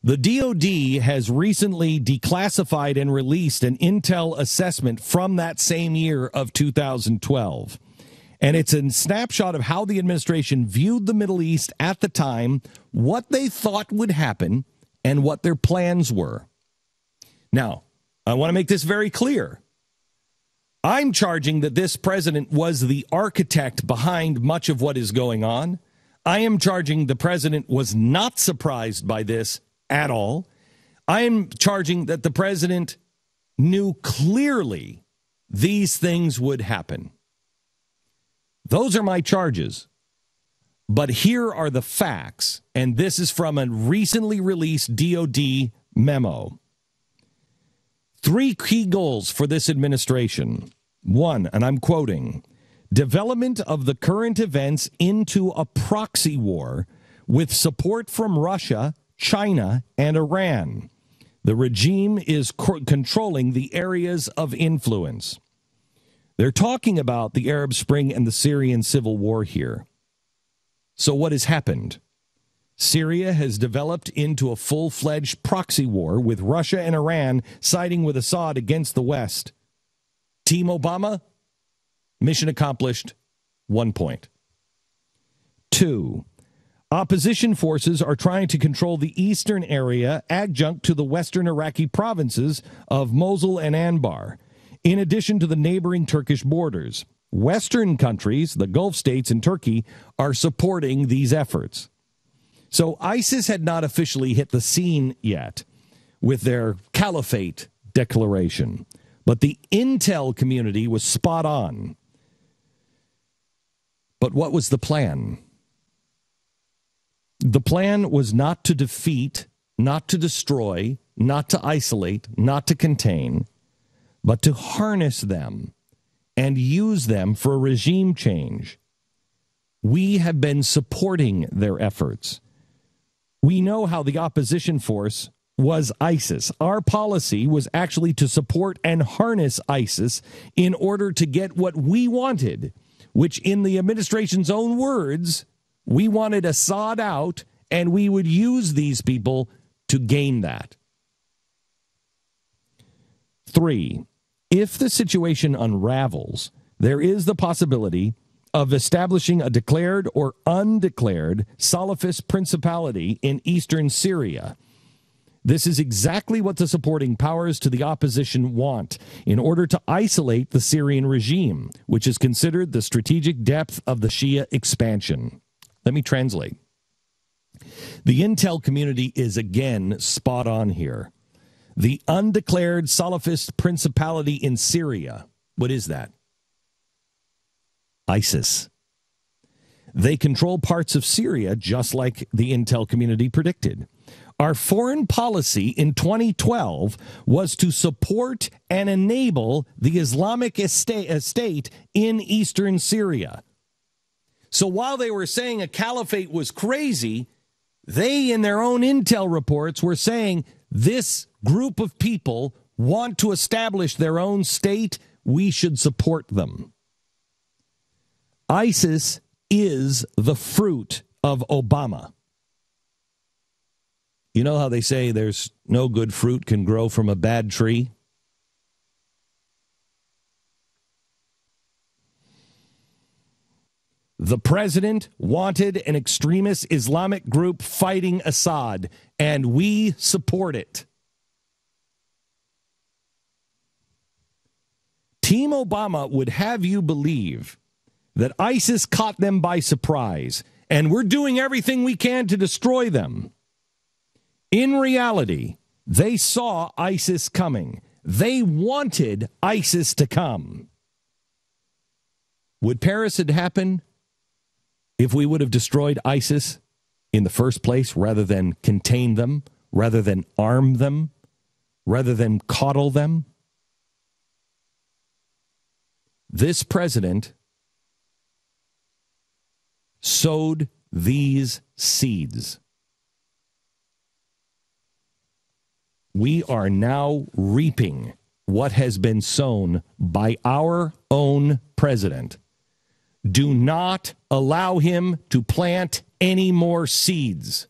The DOD has recently declassified and released an intel assessment from that same year of 2012. And it's a snapshot of how the administration viewed the Middle East at the time, what they thought would happen, and what their plans were. Now, I want to make this very clear. I'm charging that this president was the architect behind much of what is going on. I am charging the president was not surprised by this at all. I am charging that the president knew clearly these things would happen. Those are my charges. But here are the facts, and this is from a recently released DOD memo. 3 key goals for this administration. 1, and I'm quoting, development of the current events into a proxy war with support from Russia, China, and Iran. The regime is controlling the areas of influence. They're talking about the Arab Spring and the Syrian civil war here. So what has happened? Syria has developed into a full-fledged proxy war with Russia and Iran siding with Assad against the West. Team Obama, mission accomplished, 1 point. 2, opposition forces are trying to control the eastern area adjunct to the western Iraqi provinces of Mosul and Anbar, in addition to the neighboring Turkish borders. Western countries, the Gulf states and Turkey, are supporting these efforts. So ISIS had not officially hit the scene yet with their caliphate declaration, but the intel community was spot on. But what was the plan? The plan was not to defeat, not to destroy, not to isolate, not to contain, but to harness them and use them for regime change. We have been supporting their efforts. We know how the opposition force was ISIS. Our policy was actually to support and harness ISIS in order to get what we wanted, which in the administration's own words, we wanted Assad out, and we would use these people to gain that. 3, if the situation unravels, there is the possibility of establishing a declared or undeclared Salafist principality in eastern Syria. This is exactly what the supporting powers to the opposition want in order to isolate the Syrian regime, which is considered the strategic depth of the Shia expansion. Let me translate. The intel community is again spot on here. The undeclared Salafist principality in Syria. What is that? ISIS. They control parts of Syria just like the intel community predicted. Our foreign policy in 2012 was to support and enable the Islamic state in eastern Syria. So while they were saying a caliphate was crazy, they in their own intel reports were saying this group of people want to establish their own state. We should support them. ISIS is the fruit of Obama. You know how they say there's no good fruit can grow from a bad tree? The president wanted an extremist Islamic group fighting Assad, and we support it. Team Obama would have you believe that ISIS caught them by surprise, and we're doing everything we can to destroy them. In reality, they saw ISIS coming. They wanted ISIS to come. Would Paris have happened if we would have destroyed ISIS in the first place rather than contain them, rather than arm them, rather than coddle them? This president sowed these seeds. We are now reaping what has been sown by our own president. Do not allow him to plant any more seeds.